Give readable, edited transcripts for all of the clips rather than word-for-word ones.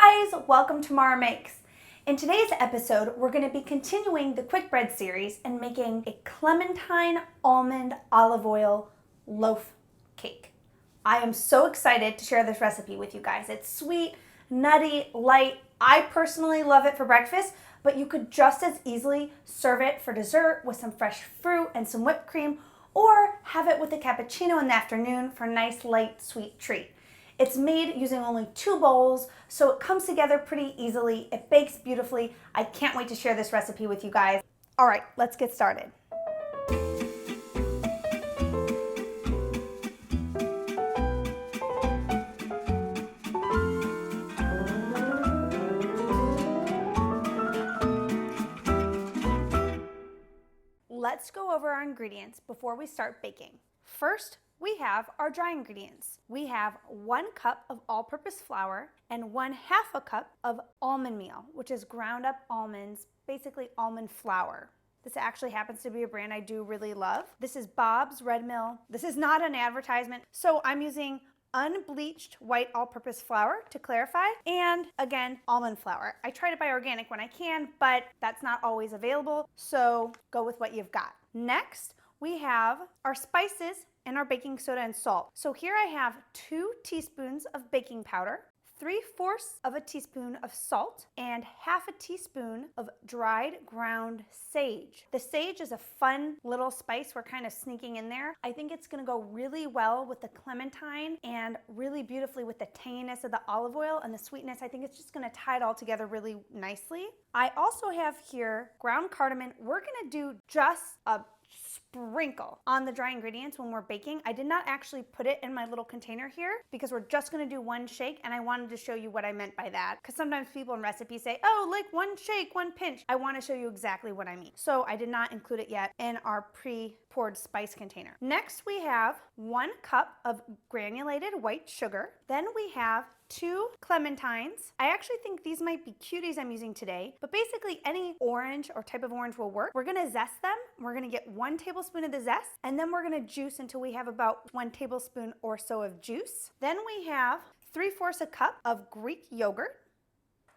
guys, welcome to Mara Makes. In today's episode, we're going to be continuing the quick bread series and making a Clementine almond olive oil loaf cake. I am so excited to share this recipe with you guys. It's sweet, nutty, light. I personally love it for breakfast, but you could just as easily serve it for dessert with some fresh fruit and some whipped cream, or have it with a cappuccino in the afternoon for a nice light sweet treat. It's made using only 2 bowls, so it comes together pretty easily. It bakes beautifully. I can't wait to share this recipe with you guys. All right, let's get started. Let's go over our ingredients before we start baking. First, we have our dry ingredients. We have 1 cup of all-purpose flour and 1/2 a cup of almond meal, which is ground up almonds, basically almond flour. This actually happens to be a brand I do really love. This is Bob's Red Mill. This is not an advertisement, so I'm using unbleached white all-purpose flour to clarify, and again, almond flour. I try to buy organic when I can, but that's not always available, so go with what you've got. Next, we have our spices and our baking soda and salt. So here I have 2 teaspoons of baking powder, 3/4 of a teaspoon of salt, and 1/2 a teaspoon of dried ground sage. The sage is a fun little spice we're kind of sneaking in there. I think it's gonna go really well with the clementine and really beautifully with the tanginess of the olive oil and the sweetness. I think it's just gonna tie it all together really nicely. I also have here ground cardamom. We're gonna do just a sprinkle on the dry ingredients when we're baking. I did not actually put it in my little container here because we're just going to do 1 shake, and I wanted to show you what I meant by that, because sometimes people in recipes say, oh, like 1 shake, 1 pinch. I want to show you exactly what I mean. So I did not include it yet in our pre-poured spice container. Next, we have 1 cup of granulated white sugar. Then we have 2 clementines. I actually think these might be cuties I'm using today, but basically any orange or type of orange will work. We're gonna zest them. We're gonna get 1 tablespoon of the zest, and then we're gonna juice until we have about 1 tablespoon or so of juice. Then we have 3/4 a cup of Greek yogurt,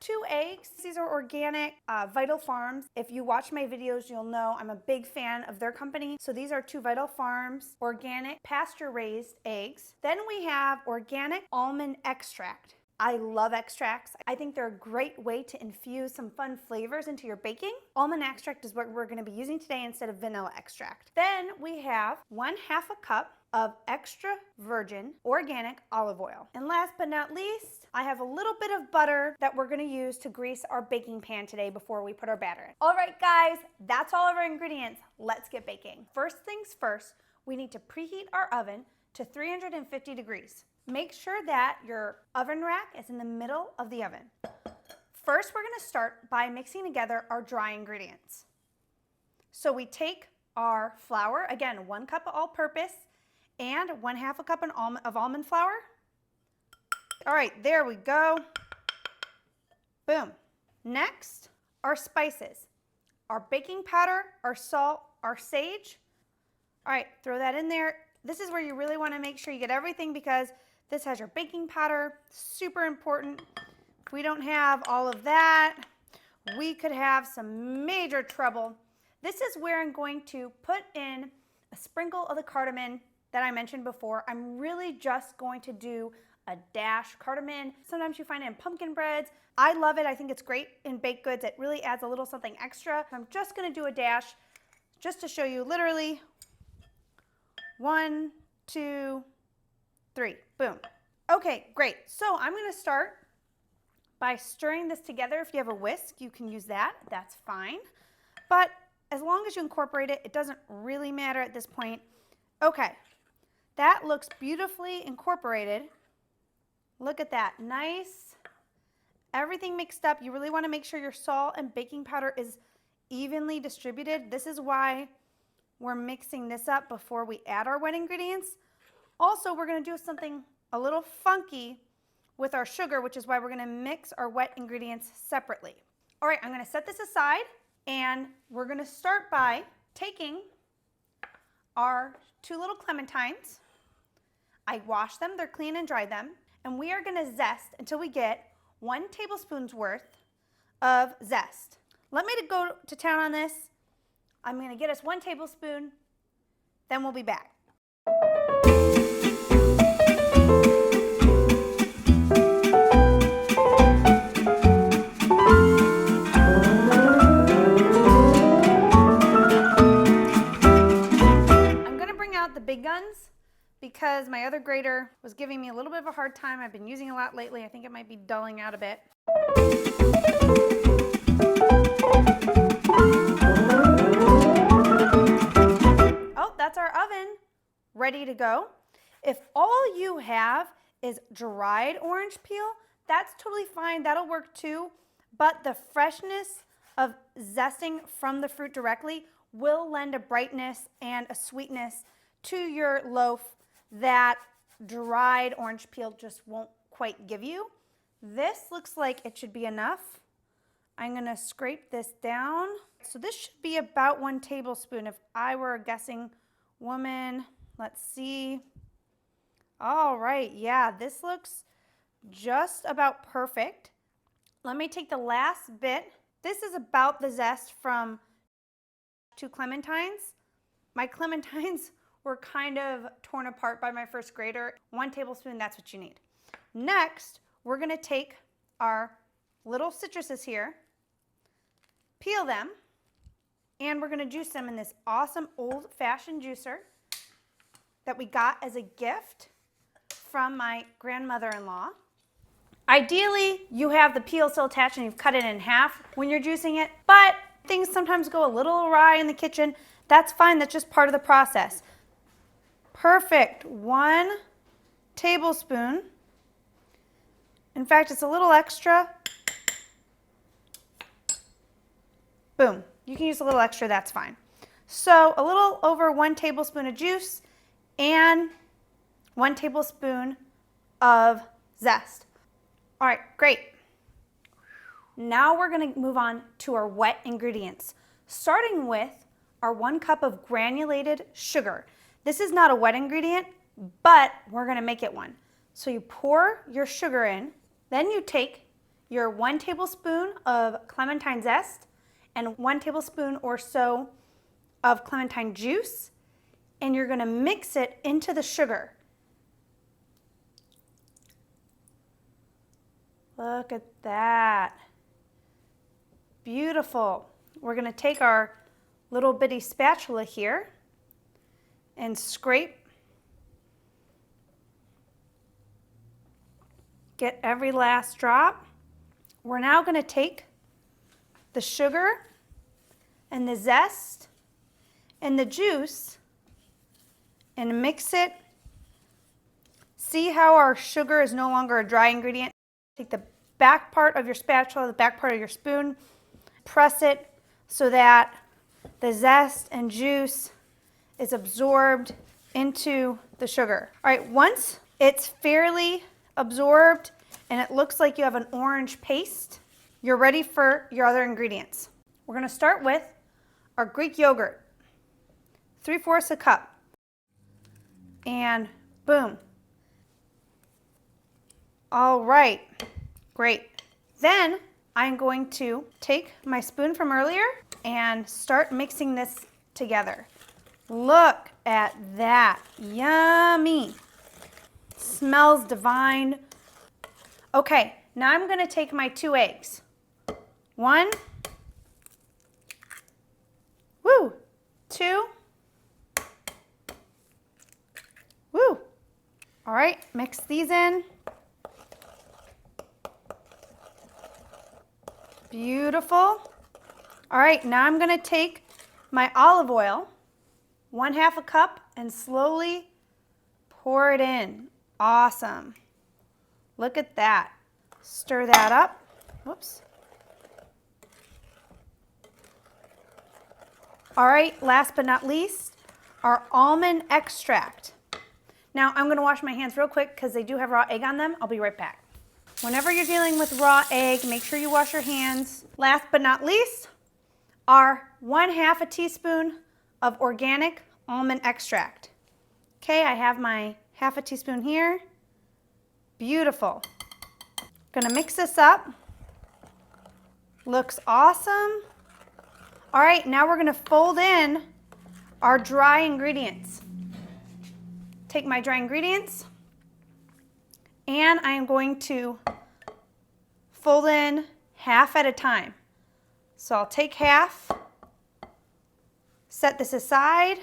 2 eggs. These are organic, Vital Farms. If you watch my videos, you'll know I'm a big fan of their company. So these are 2 Vital Farms organic pasture-raised eggs. Then we have organic almond extract. I love extracts. I think they're a great way to infuse some fun flavors into your baking. Almond extract is what we're going to be using today instead of vanilla extract. Then we have 1/2 a cup of extra virgin organic olive oil. And last but not least, I have a little bit of butter that we're going to use to grease our baking pan today before we put our batter in. All right, guys, that's all of our ingredients. Let's get baking. First things first, we need to preheat our oven to 350 degrees. Make sure that your oven rack is in the middle of the oven. First, we're going to start by mixing together our dry ingredients. So we take our flour, again, 1 cup of all-purpose, and 1/2 a cup of almond flour. All right, there we go. Boom. Next, our spices. Our baking powder, our salt, our sage. All right, throw that in there. This is where you really want to make sure you get everything, because this has your baking powder, super important. If we don't have all of that, we could have some major trouble. This is where I'm going to put in a sprinkle of the cardamom that I mentioned before. I'm really just going to do a dash cardamom. Sometimes you find it in pumpkin breads. I love it. I think it's great in baked goods. It really adds a little something extra. I'm just going to do a dash just to show you literally 1, 2, 3. Boom. Okay, great. So I'm going to start by stirring this together. If you have a whisk, you can use that. That's fine. But as long as you incorporate it, it doesn't really matter at this point. Okay, that looks beautifully incorporated. Look at that. Nice. Everything mixed up. You really want to make sure your salt and baking powder is evenly distributed. This is why we're mixing this up before we add our wet ingredients. Also, we're going to do something a little funky with our sugar, which is why we're going to mix our wet ingredients separately. All right, I'm going to set this aside, and we're going to start by taking our 2 little clementines. I washed them, they're clean, and dried them, and we are going to zest until we get 1 tablespoon's worth of zest. Let me go to town on this. I'm going to get us 1 tablespoon, then we'll be back. The big guns because my other grater was giving me a little bit of a hard time. I've been using a lot lately. I think it might be dulling out a bit. Oh, that's our oven ready to go. If all you have is dried orange peel, that's totally fine. That'll work too. But the freshness of zesting from the fruit directly will lend a brightness and a sweetness to your loaf that dried orange peel just won't quite give you. This looks like it should be enough. I'm going to scrape this down. So this should be about 1 tablespoon if I were a guessing woman. Let's see. All right, yeah, this looks just about perfect. Let me take the last bit. This is about the zest from 2 clementines. My clementines were kind of torn apart by my first grater. 1 tablespoon, that's what you need. Next, we're going to take our little citruses here, peel them, and we're going to juice them in this awesome old-fashioned juicer that we got as a gift from my grandmother-in-law. Ideally, you have the peel still attached and you've cut it in half when you're juicing it, but things sometimes go a little awry in the kitchen. That's fine, that's just part of the process. Perfect, 1 tablespoon. In fact, it's a little extra. Boom, you can use a little extra, that's fine. So a little over 1 tablespoon of juice and 1 tablespoon of zest. All right, great. Now we're gonna move on to our wet ingredients, starting with our 1 cup of granulated sugar. This is not a wet ingredient, but we're gonna make it one. So you pour your sugar in, then you take your 1 tablespoon of clementine zest and 1 tablespoon or so of clementine juice, and you're gonna mix it into the sugar. Look at that. Beautiful. We're gonna take our little bitty spatula here and scrape, get every last drop. We're now going to take the sugar and the zest and the juice and mix it. See how our sugar is no longer a dry ingredient? Take the back part of your spatula, the back part of your spoon, press it so that the zest and juice is absorbed into the sugar. All right, once it's fairly absorbed and it looks like you have an orange paste, you're ready for your other ingredients. We're gonna start with our Greek yogurt, 3/4 a cup. And boom. All right, great. Then I'm going to take my spoon from earlier and start mixing this together. Look at that, yummy. Smells divine. Okay, now I'm gonna take my 2 eggs. 1, woo, 2, woo. All right, mix these in. Beautiful. All right, now I'm gonna take my olive oil, 1/2 a cup, and slowly pour it in. Awesome. Look at that. Stir that up. Whoops. All right, last but not least, our almond extract. Now I'm gonna wash my hands real quick because they do have raw egg on them. I'll be right back. Whenever you're dealing with raw egg, make sure you wash your hands. Last but not least, our 1/2 a teaspoon of organic almond extract. Okay, I have my 1/2 a teaspoon here. Beautiful. Gonna mix this up. Looks awesome. All right, now we're gonna fold in our dry ingredients. Take my dry ingredients and I am going to fold in half at a time. So I'll take half, set this aside,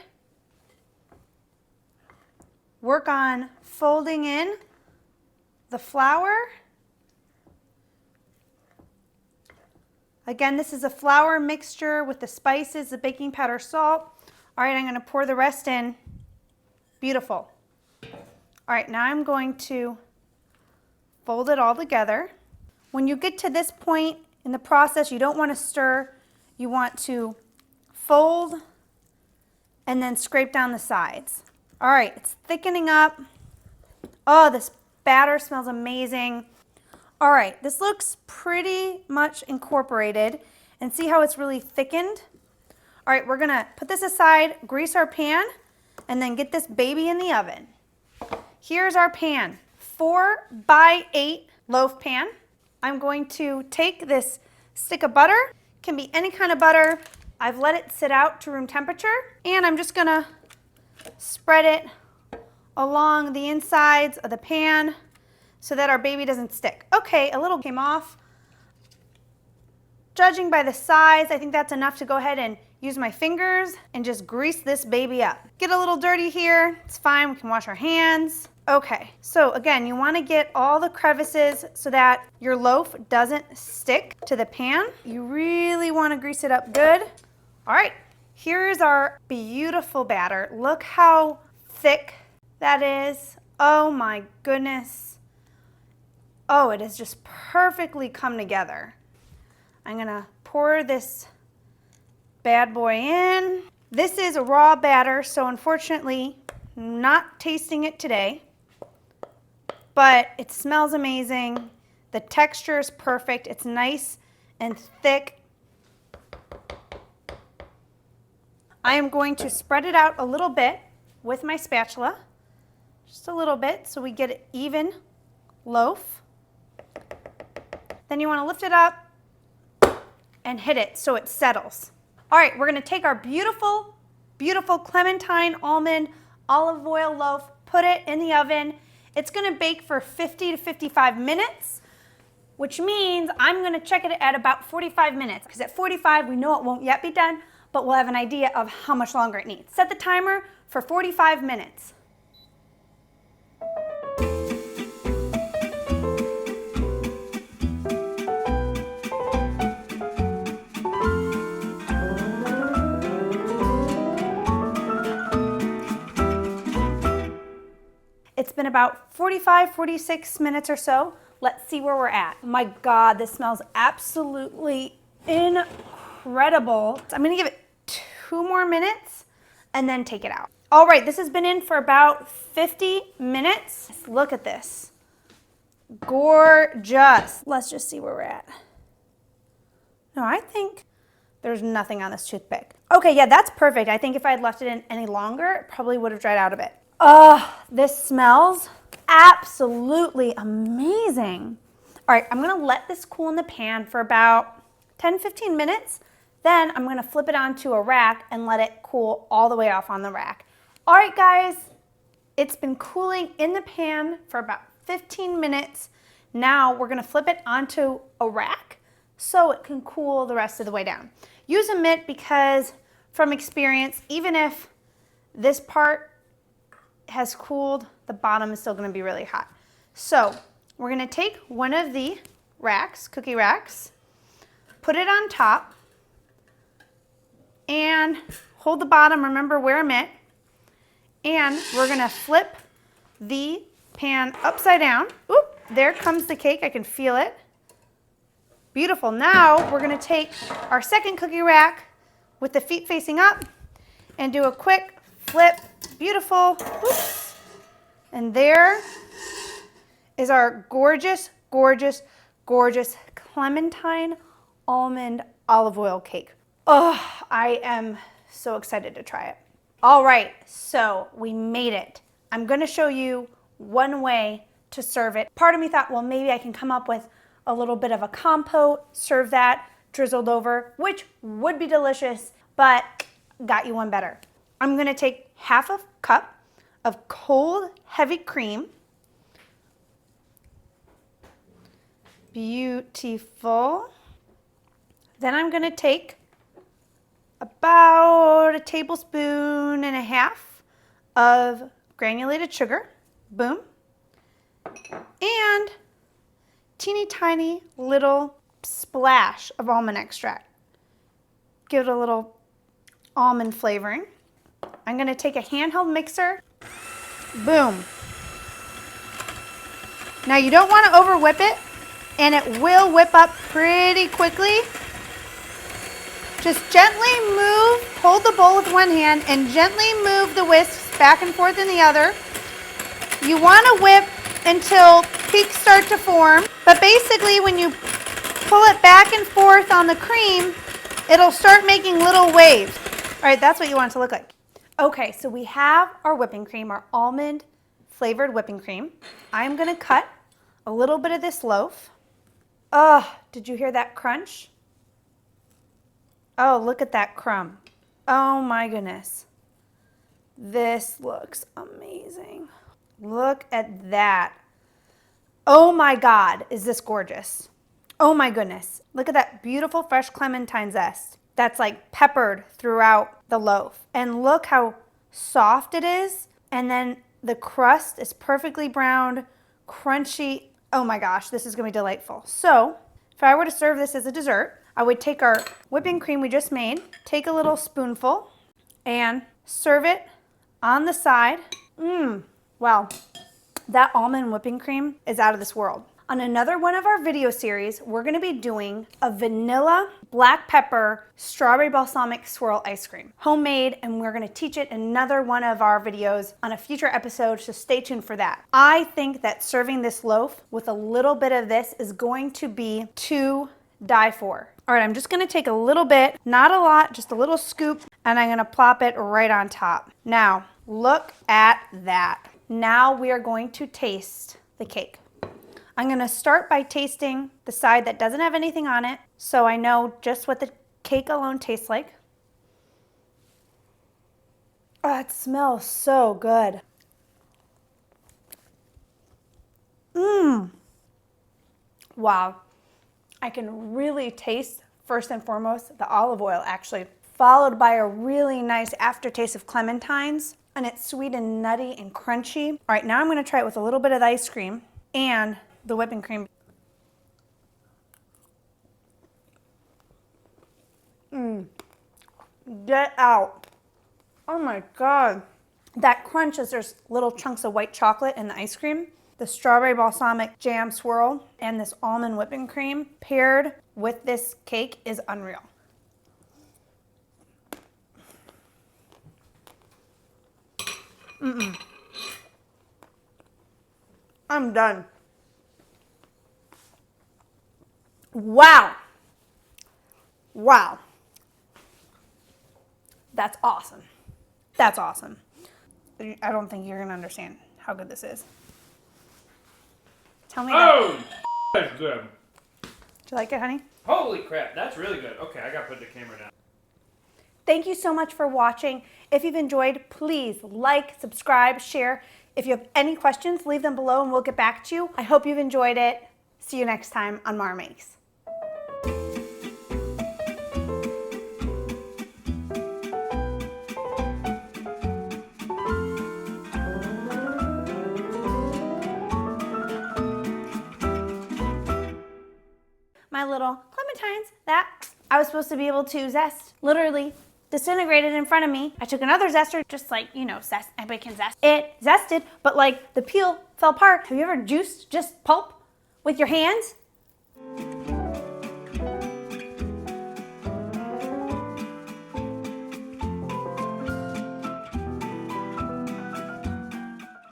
work on folding in the flour. Again, this is a flour mixture with the spices, the baking powder, salt. All right, I'm going to pour the rest in. Beautiful. All right, now I'm going to fold it all together. When you get to this point in the process, you don't want to stir. You want to fold and then scrape down the sides. All right, it's thickening up. Oh, this batter smells amazing. All right, this looks pretty much incorporated, and see how it's really thickened? All right, we're gonna put this aside, grease our pan, and then get this baby in the oven. Here's our pan, 4x8 loaf pan. I'm going to take this stick of butter, can be any kind of butter. I've let it sit out to room temperature, and I'm just gonna spread it along the insides of the pan so that our baby doesn't stick. Okay, a little came off. Judging by the size, I think that's enough to go ahead and use my fingers and just grease this baby up. Get a little dirty here, it's fine, we can wash our hands. Okay, so again, you wanna get all the crevices so that your loaf doesn't stick to the pan. You really wanna grease it up good. All right, here's our beautiful batter. Look how thick that is. Oh my goodness. Oh, it has just perfectly come together. I'm gonna pour this bad boy in. This is a raw batter, so unfortunately, I'm not tasting it today, but it smells amazing. The texture is perfect. It's nice and thick. I am going to spread it out a little bit with my spatula, just a little bit so we get an even loaf. Then you want to lift it up and hit it so it settles. All right, we're going to take our beautiful, beautiful Clementine almond olive oil loaf, put it in the oven. It's going to bake for 50 to 55 minutes, which means I'm going to check it at about 45 minutes, because at 45 we know it won't yet be done, but we'll have an idea of how much longer it needs. Set the timer for 45 minutes. It's been about 45, 46 minutes or so. Let's see where we're at. My God, this smells absolutely incredible. So I'm gonna give it 2 more minutes and then take it out. All right, this has been in for about 50 minutes. Look at this. Gorgeous. Let's just see where we're at. No, I think there's nothing on this toothpick. Okay, yeah, that's perfect. I think if I had left it in any longer, it probably would have dried out a bit. This smells absolutely amazing. All right, I'm gonna let this cool in the pan for about 10-15 minutes. Then I'm gonna flip it onto a rack and let it cool all the way off on the rack. All right, guys, it's been cooling in the pan for about 15 minutes. Now we're gonna flip it onto a rack so it can cool the rest of the way down. Use a mitt because from experience, even if this part has cooled, the bottom is still going to be really hot. So we're going to take one of the racks, cookie racks, put it on top, and hold the bottom, remember, wear a mitt, and we're going to flip the pan upside down. Oop, there comes the cake, I can feel it. Beautiful. Now we're going to take our second cookie rack with the feet facing up and do a quick flip. Beautiful. Oops. And there is our gorgeous, gorgeous, gorgeous Clementine almond olive oil cake. Oh, I am so excited to try it. All right, so we made it. I'm going to show you one way to serve it. Part of me thought, well, maybe I can come up with a little bit of a compote, serve that drizzled over, which would be delicious, but got you one better. I'm gonna take half a cup of cold, heavy cream. Beautiful. Then I'm gonna take about a tablespoon and a half of granulated sugar. Boom. And teeny tiny little splash of almond extract. Give it a little almond flavoring. I'm gonna take a handheld mixer. Boom. Now you don't wanna over whip it, and it will whip up pretty quickly. Just gently move, hold the bowl with one hand and gently move the whisks back and forth in the other. You wanna whip until peaks start to form, but basically when you pull it back and forth on the cream, it'll start making little waves. All right, that's what you want it to look like. Okay, so we have our whipping cream, our almond flavored whipping cream. I'm gonna cut a little bit of this loaf. Oh, did you hear that crunch? Oh, look at that crumb. Oh my goodness. This looks amazing. Look at that. Oh my God, is this gorgeous? Oh my goodness. Look at that beautiful fresh clementine zest that's like peppered throughout the loaf. And look how soft it is. And then the crust is perfectly browned, crunchy. Oh my gosh, this is gonna be delightful. So if I were to serve this as a dessert, I would take our whipping cream we just made, take a little spoonful, and serve it on the side. Wow, that almond whipping cream is out of this world. On another one of our video series, we're gonna be doing a vanilla black pepper strawberry balsamic swirl ice cream, homemade, and we're gonna teach it in another one of our videos on a future episode, so stay tuned for that. I think that serving this loaf with a little bit of this is going to be to die for. All right, I'm just gonna take a little bit, not a lot, just a little scoop, and I'm gonna plop it right on top. Now, look at that. Now we are going to taste the cake. I'm gonna start by tasting the side that doesn't have anything on it, so I know just what the cake alone tastes like. Oh, it smells so good. Wow. I can really taste, first and foremost, the olive oil actually, followed by a really nice aftertaste of clementines, and it's sweet and nutty and crunchy. All right, now I'm gonna try it with a little bit of the ice cream and the whipping cream. Get out. Oh my God. That crunch is there's little chunks of white chocolate in the ice cream. The strawberry balsamic jam swirl and this almond whipping cream paired with this cake is unreal. I'm done. Wow. Wow. That's awesome. That's awesome. I don't think you're gonna understand how good this is. Tell me Oh, that's good. Did you like it, honey? Holy crap, that's really good. Okay, I gotta put the camera down. Thank you so much for watching. If you've enjoyed, please like, subscribe, share. If you have any questions, leave them below and we'll get back to you. I hope you've enjoyed it. See you next time on Mar Makes. My little clementines that I was supposed to be able to zest literally disintegrated in front of me. I took another zester, just like, you know, zest, anybody can zest. It zested, but like the peel fell apart. Have you ever juiced just pulp with your hands?